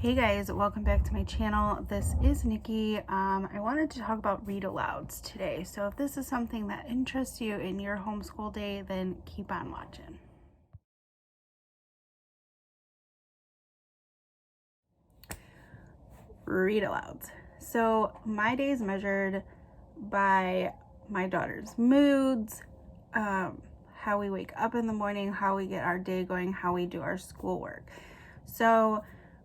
Hey guys, welcome back to my channel. This is Nikki. I wanted to talk about read alouds today. So if this is something that interests you in your homeschool day, then keep on watching. Read alouds. So my day is measured by my daughter's moods, how we wake up in the morning, how we get our day going, how we do our schoolwork. So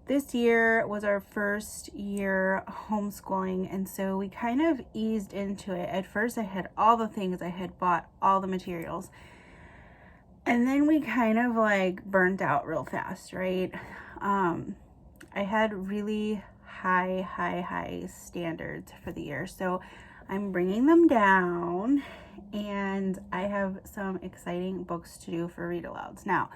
this year was our first year homeschooling, and so we kind of eased into it. At first I had all the things, I had bought all the materials, and then we kind of like burnt out real fast, right? I had really high standards for the year, so I'm bringing them down, and I have some exciting books to do for read alouds. Now,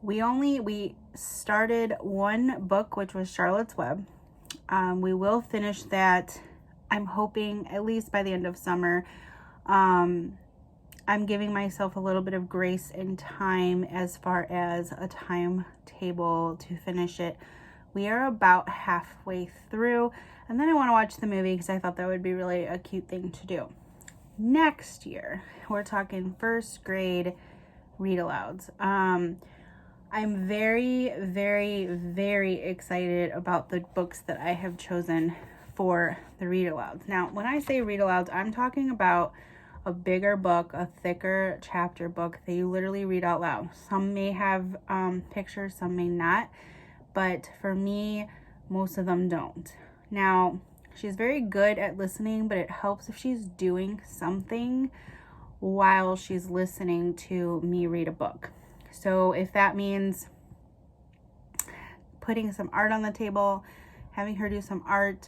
we started one book, which was Charlotte's Web. We will finish that, I'm hoping, at least by the end of summer. I'm giving myself a little bit of grace and time as far as a timetable to finish it. We are about halfway through, and then I want to watch the movie because I thought that would be really a cute thing to do. Next year, we're talking first grade read alouds. I'm very excited about the books that I have chosen for the read alouds. Now, when I say read alouds, I'm talking about a bigger book, a thicker chapter book that you literally read out loud. Some may have pictures, some may not, but for me, most of them don't. Now, she's very good at listening, but it helps if she's doing something while she's listening to me read a book. So if that means putting some art on the table, having her do some art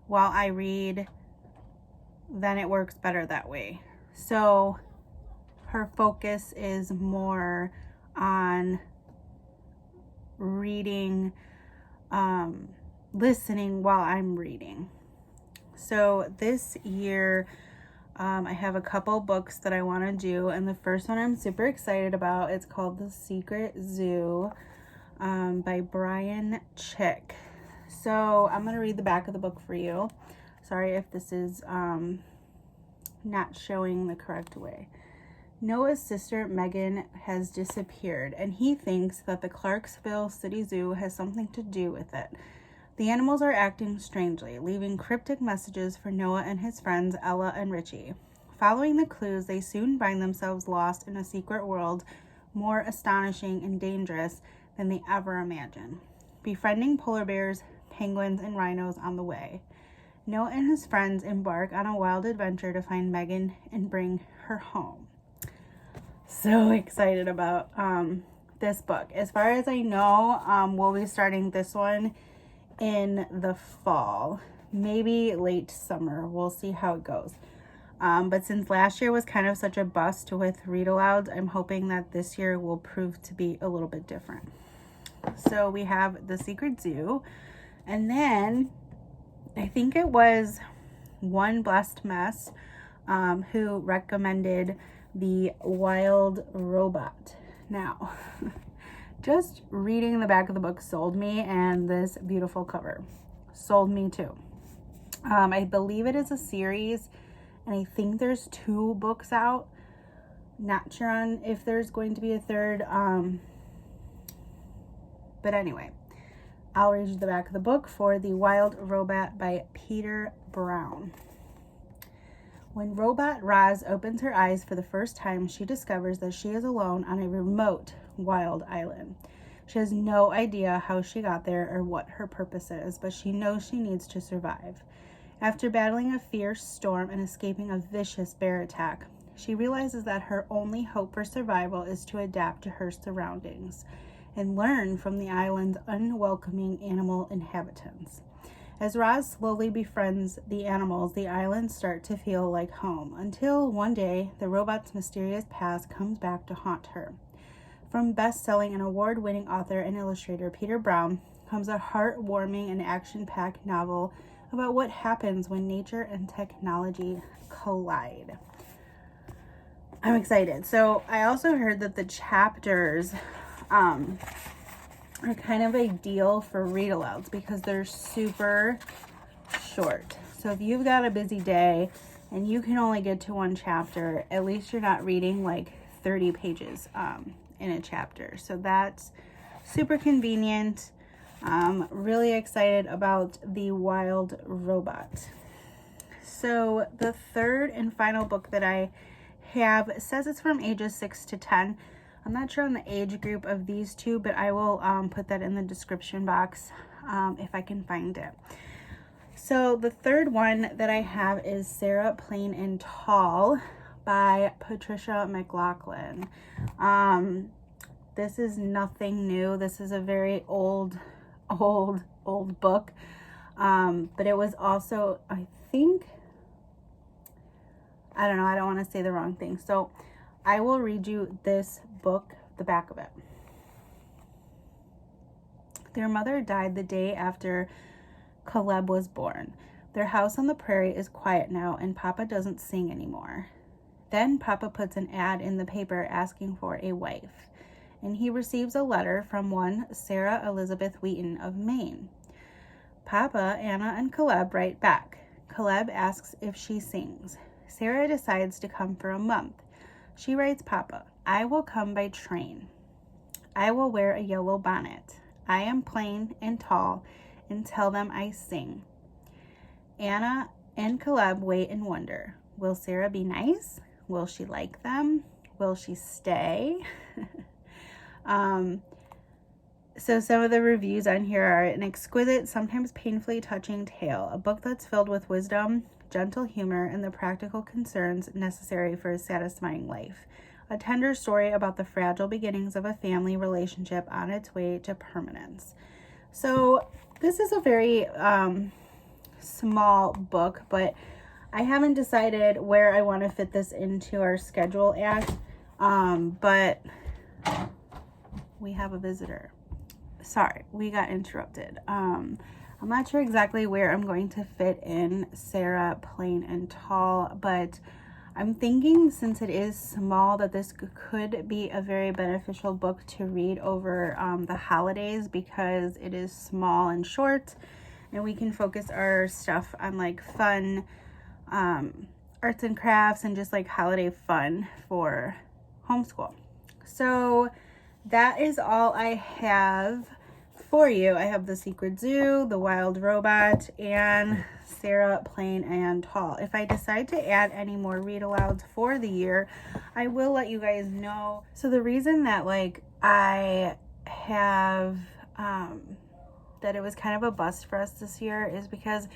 while I read, then it works better that way. So her focus is more on reading, listening while I'm reading. So this year, I have a couple books that I want to do, and the first one I'm super excited about. It's called The Secret Zoo by Brian Chick. So I'm going to read the back of the book for you. Sorry if this is not showing the correct way. Noah's sister Megan has disappeared, and he thinks that the Clarksville City Zoo has something to do with it. The animals are acting strangely, leaving cryptic messages for Noah and his friends Ella and Richie. Following the clues, they soon find themselves lost in a secret world more astonishing and dangerous than they ever imagined, befriending polar bears, penguins, and rhinos on the way. Noah and his friends embark on a wild adventure to find Megan and bring her home. So excited about this book. As far as I know, we'll be starting this one in the fall, maybe late summer. We'll see how it goes. But since last year was kind of such a bust with read alouds, I'm hoping that this year will prove to be a little bit different. So we have The Secret Zoo, and then I think it was One Blessed Mess who recommended The Wild Robot. Now, just reading the back of the book sold me, and this beautiful cover sold me too. I believe it is a series, and I think there's 2 books out. Not sure on if there's going to be a third. But anyway, I'll read you the back of the book for The Wild Robot by Peter Brown. When Robot Roz opens her eyes for the first time, she discovers that she is alone on a remote, wild island. She has no idea how she got there or what her purpose is, but she knows she needs to survive. After battling a fierce storm and escaping a vicious bear attack, she realizes that her only hope for survival is to adapt to her surroundings and learn from the island's unwelcoming animal inhabitants. As Roz slowly befriends the animals, the islands start to feel like home, until one day the robot's mysterious past comes back to haunt her. From best-selling and award-winning author and illustrator Peter Brown comes a heartwarming and action-packed novel about what happens when nature and technology collide. I'm excited. So I also heard that the chapters are kind of ideal for read-alouds because they're super short. So if you've got a busy day and you can only get to one chapter, at least you're not reading like 30 pages in a chapter. So that's super convenient. Really excited about The Wild Robot. So the third and final book that I have says it's from ages 6 to 10. I'm not sure on the age group of these two, but I will put that in the description box if I can find it. So the third one that I have is Sarah Plain and Tall by Patricia McLaughlin. This is nothing new. This is a very old book. But it was also, I think, I don't know, I don't want to say the wrong thing. So I will read you this book, the back of it. Their mother died the day after Caleb was born. Their house on the prairie is quiet now, and Papa doesn't sing anymore. Then Papa puts an ad in the paper asking for a wife, and he receives a letter from one Sarah Elizabeth Wheaton of Maine. Papa, Anna, and Caleb write back. Caleb asks if she sings. Sarah decides to come for a month. She writes Papa, I will come by train. I will wear a yellow bonnet. I am plain and tall, and tell them I sing. Anna and Caleb wait and wonder. Will Sarah be nice? Will she like them? Will she stay? So some of the reviews on here are an exquisite, sometimes painfully touching tale, a book that's filled with wisdom, gentle humor, and the practical concerns necessary for a satisfying life. A tender story about the fragile beginnings of a family relationship on its way to permanence. So this is a very small book, but I haven't decided where I want to fit this into our schedule at. But we have a visitor. Sorry, we got interrupted. I'm not sure exactly where I'm going to fit in Sarah Plain and Tall, but I'm thinking since it is small that this could be a very beneficial book to read over the holidays because it is small and short, and we can focus our stuff on like fun arts and crafts and just like holiday fun for homeschool. So that is all I have for you. I have The Secret Zoo, The Wild Robot, and Sarah Plain and Tall. If I decide to add any more read-alouds for the year, I will let you guys know. So the reason that like I have that it was kind of a bust for us this year is because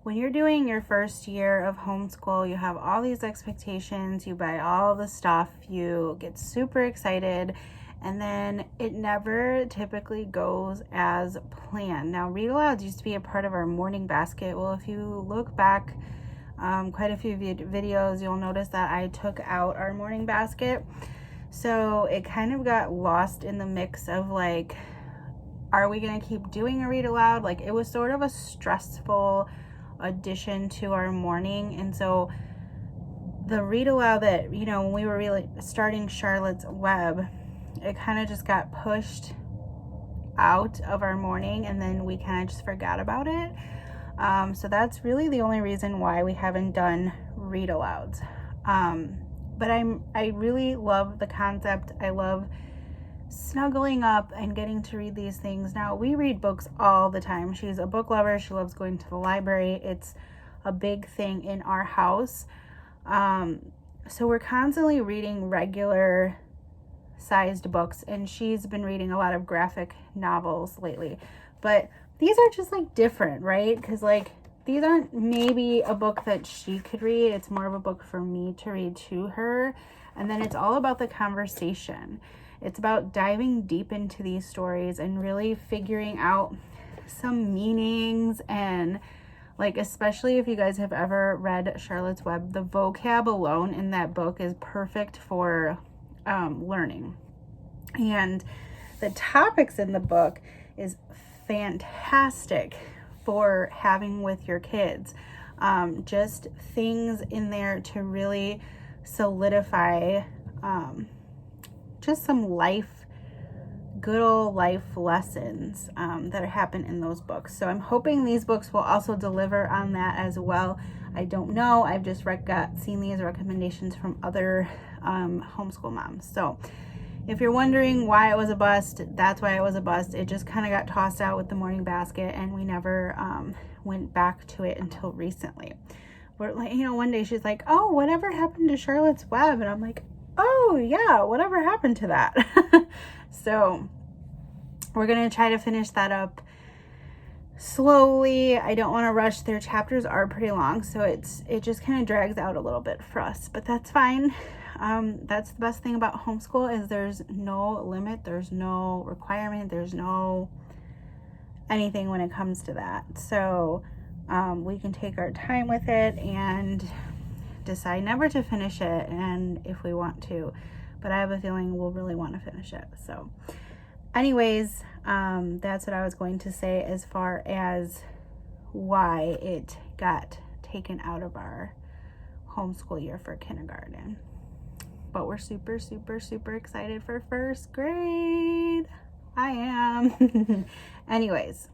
when you're doing your first year of homeschool, you have all these expectations, you buy all the stuff, you get super excited, and then it never typically goes as planned. Now, read-alouds used to be a part of our morning basket. Well, if you look back quite a few videos, you'll notice that I took out our morning basket. So it kind of got lost in the mix of like, are we going to keep doing a read-aloud? Like, it was sort of a stressful addition to our morning. And so the read-aloud that, you know, when we were really starting Charlotte's Web, it kind of just got pushed out of our morning, and then we kind of just forgot about it. So that's really the only reason why we haven't done read-alouds. But I really love the concept. I love snuggling up and getting to read these things. Now, we read books all the time. She's a book lover. She loves going to the library. It's a big thing in our house. So we're constantly reading regular sized books, and she's been reading a lot of graphic novels lately. But these are just like different, right? Because like these aren't maybe a book that she could read. It's more of a book for me to read to her. And then it's all about the conversation. It's about diving deep into these stories and really figuring out some meanings, and like, especially if you guys have ever read Charlotte's Web, the vocab alone in that book is perfect for learning. And the topics in the book is fantastic for having with your kids. Just things in there to really solidify just some life good old life lessons that happen in those books. So I'm hoping these books will also deliver on that as well. I don't know. I've just seen these recommendations from other homeschool moms. So if you're wondering why it was a bust, that's why it was a bust. It just kind of got tossed out with the morning basket, and we never went back to it until recently. But, like, you know, one day she's like, oh, whatever happened to Charlotte's Web? And I'm like, oh yeah, whatever happened to that? So we're gonna try to finish that up slowly. I don't want to rush. Their chapters are pretty long, so it just kind of drags out a little bit for us, but that's fine. That's the best thing about homeschool is there's no limit, there's no requirement, there's no anything when it comes to that. So we can take our time with it and decide never to finish it, and if we want to, but I have a feeling we'll really want to finish it. So anyways, that's what I was going to say as far as why it got taken out of our homeschool year for kindergarten. But we're super, super, super excited for first grade. I am. Anyways,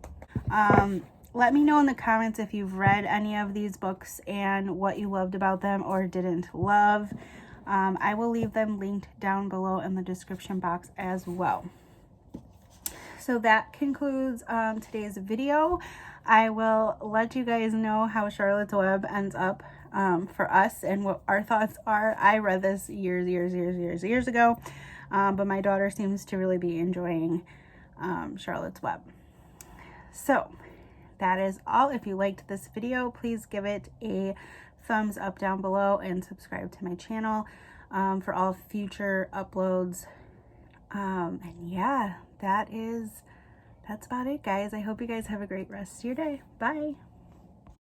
let me know in the comments if you've read any of these books and what you loved about them or didn't love. I will leave them linked down below in the description box as well. So that concludes today's video. I will let you guys know how Charlotte's Web ends up for us and what our thoughts are. I read this years ago, but my daughter seems to really be enjoying Charlotte's Web. So that is all. If you liked this video, please give it a thumbs up down below and subscribe to my channel for all future uploads. And yeah, that's about it, guys. I hope you guys have a great rest of your day. Bye.